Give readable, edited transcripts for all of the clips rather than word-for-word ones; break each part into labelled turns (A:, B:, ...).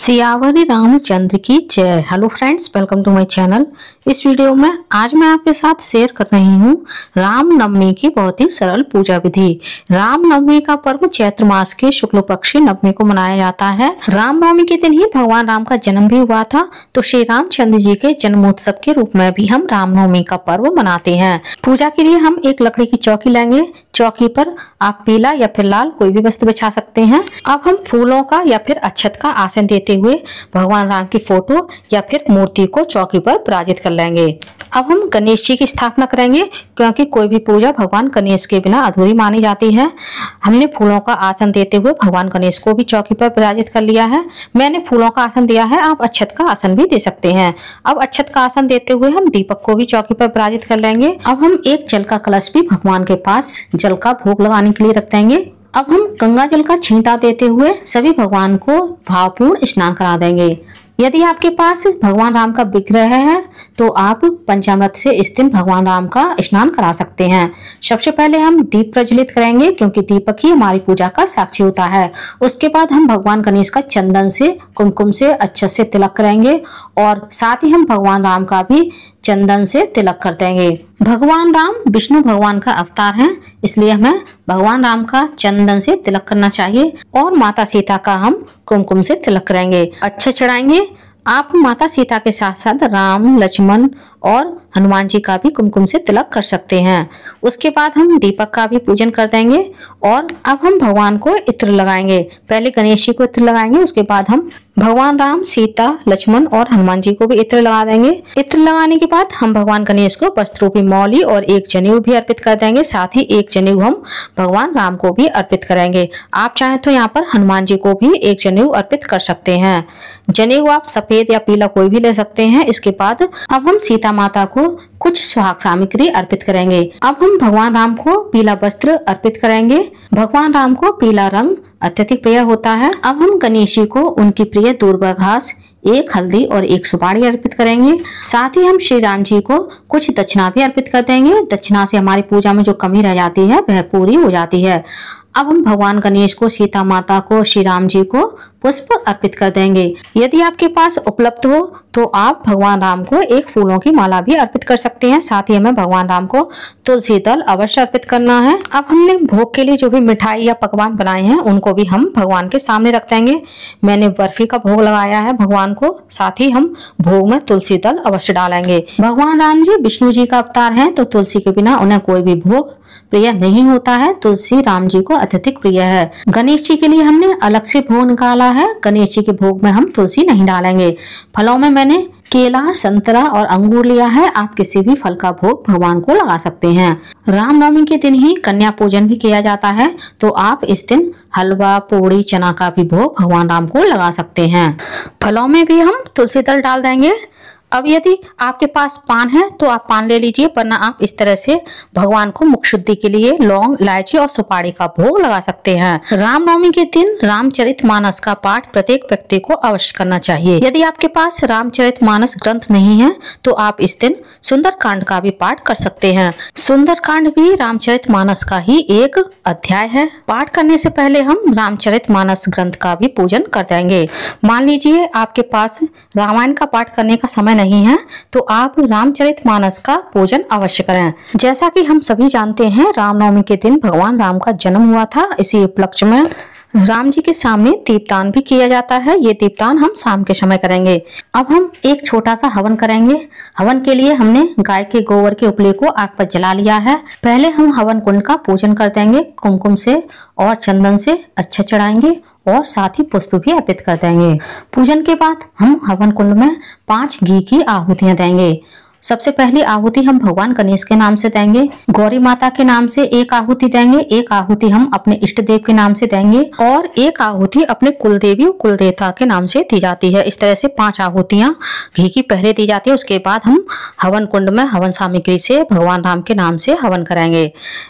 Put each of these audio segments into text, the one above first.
A: सियावरी रामचंद्र की जय। Hello friends, welcome to my channel. इस वीडियो में आज मैं आपके साथ शेयर कर रही हूँ रामनवमी की बहुत ही सरल पूजा विधि। रामनवमी का पर्व चैत्र मास के शुक्ल पक्ष नवमी को मनाया जाता है। रामनवमी के दिन ही भगवान राम का जन्म भी हुआ था, तो श्री रामचंद्र जी के जन्मोत्सव के रूप में भी हम रामनवमी का पर्व मनाते हैं। पूजा के लिए हम एक लकड़ी की चौकी लेंगे। चौकी पर आप पीला या फिर लाल कोई भी वस्त्र बिछा सकते हैं। अब हम फूलों का या फिर अक्षत का आसन देते हुए भगवान राम की फोटो या फिर मूर्ति को चौकी पर विराजित कर लेंगे। अब हम गणेश जी की स्थापना करेंगे, क्योंकि कोई भी पूजा भगवान गणेश के बिना अधूरी मानी जाती है। हमने फूलों का आसन देते हुए भगवान गणेश को भी चौकी पर विराजित कर लिया है। मैंने फूलों का आसन दिया है, आप अक्षत का आसन भी दे सकते हैं। अब अक्षत का आसन देते हुए हम दीपक को भी चौकी पर विराजित कर लेंगे। अब हम एक जल का कलश भी भगवान के पास जल का भोग लगाने के लिए रख देंगे। अब हम गंगा जल का छींटा देते हुए सभी भगवान को भावपूर्ण स्नान करा देंगे। यदि आपके पास भगवान राम का विग्रह है तो आप पंचामृत से इस दिन भगवान राम का स्नान करा सकते हैं। सबसे पहले हम दीप प्रज्वलित करेंगे, क्योंकि दीपक ही हमारी पूजा का साक्षी होता है। उसके बाद हम भगवान गणेश का चंदन से कुमकुम से अच्छे से तिलक करेंगे और साथ ही हम भगवान राम का भी चंदन से तिलक कर देंगे। भगवान राम विष्णु भगवान का अवतार हैं, इसलिए हमें भगवान राम का चंदन से तिलक करना चाहिए और माता सीता का हम कुमकुम से तिलक करेंगे, अच्छे चढ़ाएंगे। आप माता सीता के साथ साथ राम, लक्ष्मण और हनुमान जी का भी कुमकुम से तिलक कर सकते हैं। उसके बाद हम दीपक का भी पूजन कर देंगे और अब हम भगवान को इत्र लगाएंगे। पहले गणेश जी को इत्र लगाएंगे, उसके बाद हम भगवान राम, सीता, लक्ष्मण और हनुमान जी को भी इत्र लगा देंगे। इत्र लगाने के बाद हम भगवान गणेश को वस्त्र रूपी मौली और एक जनेऊ भी अर्पित कर देंगे। साथ ही एक जनेऊ हम भगवान राम को भी अर्पित करेंगे। आप चाहें तो यहाँ पर हनुमान जी को भी एक जनेऊ अर्पित कर सकते हैं। जनेऊ आप सफेद या पीला कोई भी ले सकते हैं। इसके बाद अब हम सीता माता को कुछ सुहाग सामग्री अर्पित करेंगे। अब हम भगवान राम को पीला वस्त्र अर्पित करेंगे। भगवान राम को पीला रंग अत्यधिक प्रिय होता है। अब हम गणेश जी को उनकी प्रिय दूर्वा घास, एक हल्दी और एक सुपारी अर्पित करेंगे। साथ ही हम श्री राम जी को कुछ दक्षिणा भी अर्पित कर देंगे। दक्षिणा से हमारी पूजा में जो कमी रह जाती है वह पूरी हो जाती है। अब हम भगवान गणेश को, सीता माता को, श्री राम जी को पुष्प अर्पित कर देंगे। यदि आपके पास उपलब्ध हो तो आप भगवान राम को एक फूलों की माला भी अर्पित कर सकते हैं। साथ ही हमें भगवान राम को तुलसी दल अवश्य अर्पित करना है। अब हमने भोग के लिए जो भी मिठाई या पकवान बनाए हैं उनको भी हम भगवान के सामने रख देंगे। मैंने बर्फी का भोग लगाया है भगवान को। साथ ही हम भोग में तुलसी दल अवश्य डालेंगे। भगवान राम जी विष्णु जी का अवतार है, तो तुलसी के बिना उन्हें कोई भी भोग प्रिय नहीं होता है। तुलसी राम जी को अत्यधिक प्रिय है। गणेश जी के लिए हमने अलग से भोग निकाला है। गणेश जी के भोग में हम तुलसी नहीं डालेंगे। फलों में मैंने केला, संतरा और अंगूर लिया है। आप किसी भी फल का भोग भगवान को लगा सकते हैं। रामनवमी के दिन ही कन्या पूजन भी किया जाता है, तो आप इस दिन हलवा, पूड़ी, चना का भी भोग भगवान राम को लगा सकते हैं। फलों में भी हम तुलसी दल डाल देंगे। अब यदि आपके पास पान है तो आप पान ले लीजिए, वरना आप इस तरह से भगवान को मुख शुद्धि के लिए लौंग, इलायची और सुपारी का भोग लगा सकते हैं। रामनवमी के दिन रामचरितमानस का पाठ प्रत्येक व्यक्ति को अवश्य करना चाहिए। यदि आपके पास रामचरितमानस ग्रंथ नहीं है तो आप इस दिन सुंदरकांड का भी पाठ कर सकते हैं। सुंदरकांड भी रामचरितमानस का ही एक अध्याय है। पाठ करने से पहले हम रामचरितमानस ग्रंथ का भी पूजन कर देंगे। मान लीजिए आपके पास रामायण का पाठ करने का समय नहीं है तो आप रामचरितमानस का पूजन अवश्य करें। जैसा कि हम सभी जानते हैं, रामनवमी के दिन भगवान राम का जन्म हुआ था। इसी उपलक्ष्य में राम जी के सामने दीपदान भी किया जाता है। ये दीपदान हम शाम के समय करेंगे। अब हम एक छोटा सा हवन करेंगे। हवन के लिए हमने गाय के गोबर के उपले को आग पर जला लिया है। पहले हम हवन कुंड का पूजन कर देंगे। कुमकुम से और चंदन से अच्छे चढ़ाएंगे और साथ ही पुष्प भी अर्पित कर देंगे। पूजन के बाद हम हवन कुंड में 5 घी की आहुतियां देंगे। सबसे पहली आहुति हम भगवान गणेश के नाम से देंगे। गौरी माता के नाम से एक आहुति देंगे। एक आहुति हम अपने इष्ट देव के नाम से देंगे और एक आहुति अपने कुलदेवी और कुलदेवता के नाम से दी जाती है। इस तरह से 5 आहुतियां घी की पहले दी जाती है। उसके बाद हम हवन कुंड में हवन सामग्री से भगवान राम के नाम से हवन करेंगे।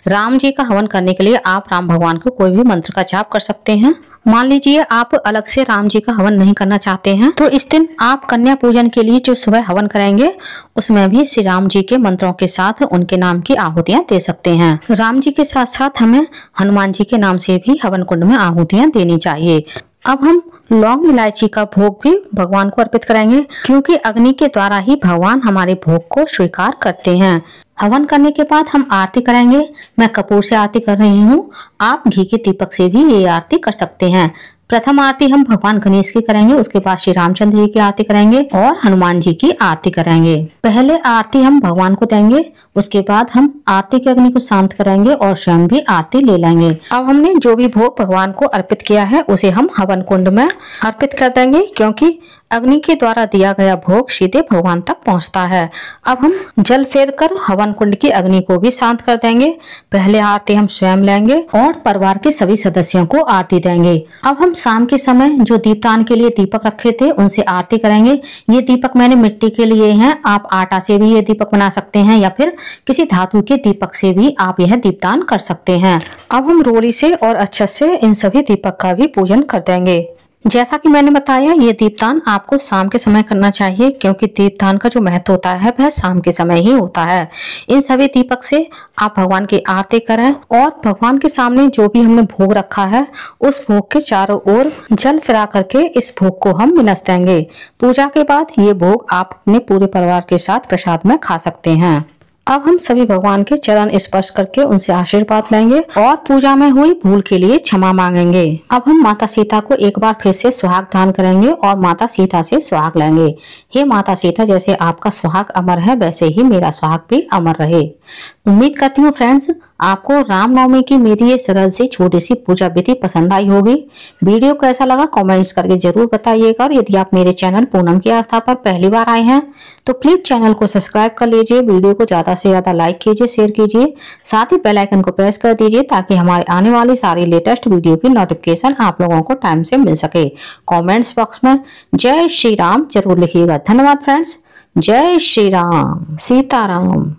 A: राम जी का हवन करने के लिए आप राम भगवान को कोई भी मंत्र का जाप कर सकते हैं। मान लीजिए आप अलग से राम जी का हवन नहीं करना चाहते हैं तो इस दिन आप कन्या पूजन के लिए जो सुबह हवन करेंगे उसमें भी श्री राम जी के मंत्रों के साथ उनके नाम की आहुतियां दे सकते हैं। राम जी के साथ साथ हमें हनुमान जी के नाम से भी हवन कुंड में आहुतियां देनी चाहिए। अब हम लौंग इलायची का भोग भी भगवान को अर्पित करेंगे, क्योंकि अग्नि के द्वारा ही भगवान हमारे भोग को स्वीकार करते हैं। हवन करने के बाद हम आरती करेंगे। मैं कपूर से आरती कर रही हूँ, आप घी के दीपक से भी ये आरती कर सकते हैं। प्रथम आरती हम भगवान गणेश की करेंगे, उसके बाद श्री रामचंद्र जी की आरती करेंगे और हनुमान जी की आरती करेंगे। पहले आरती हम भगवान को देंगे, उसके बाद हम आरती के अग्नि को शांत करेंगे और स्वयं भी आरती ले लेंगे। अब हमने जो भी भोग भगवान को अर्पित किया है उसे हम हवन कुंड में अर्पित कर देंगे, क्योंकि अग्नि के द्वारा दिया गया भोग सीधे भगवान तक पहुंचता है। अब हम जल फेर कर हवन कुंड की अग्नि को भी शांत कर देंगे। पहले आरती हम स्वयं लेंगे और परिवार के सभी सदस्यों को आरती देंगे। अब हम शाम के समय जो दीपदान के लिए दीपक रखे थे उनसे आरती करेंगे। ये दीपक मैंने मिट्टी के लिए हैं, आप आटा से भी ये दीपक बना सकते हैं या फिर किसी धातु के दीपक से भी आप यह दीपदान कर सकते हैं। अब हम रोली से और अक्षत से इन सभी दीपक का भी पूजन कर देंगे। जैसा कि मैंने बताया, ये दीपदान आपको शाम के समय करना चाहिए, क्योंकि दीपदान का जो महत्व होता है वह शाम के समय ही होता है। इन सभी दीपक से आप भगवान की आरती करें और भगवान के सामने जो भी हमने भोग रखा है उस भोग के चारों ओर जल फिरा करके इस भोग को हम विनस देंगे। पूजा के बाद ये भोग आप अपने पूरे परिवार के साथ प्रसाद में खा सकते हैं। अब हम सभी भगवान के चरण स्पर्श करके उनसे आशीर्वाद लेंगे और पूजा में हुई भूल के लिए क्षमा मांगेंगे। अब हम माता सीता को एक बार फिर से सुहाग दान करेंगे और माता सीता से सुहाग लेंगे। हे माता सीता, जैसे आपका सुहाग अमर है वैसे ही मेरा सुहाग भी अमर रहे। उम्मीद करती हूँ फ्रेंड्स आपको रामनवमी की मेरी ये सरल सी छोटी सी पूजा विधि पसंद आई होगी। वीडियो कैसा लगा कमेंट्स करके जरूर बताइएगा और यदि आप मेरे चैनल पूनम की आस्था पर पहली बार आए हैं तो प्लीज चैनल को सब्सक्राइब कर लीजिए, वीडियो को ज्यादा से ज्यादा लाइक कीजिए, शेयर कीजिए, साथ ही बेल आइकन को प्रेस कर दीजिए ताकि हमारे आने वाली सारी लेटेस्ट वीडियो की नोटिफिकेशन आप लोगों को टाइम से मिल सके। कॉमेंट्स बॉक्स में जय श्री राम जरूर लिखिएगा। धन्यवाद फ्रेंड्स। जय श्री राम, सीताराम।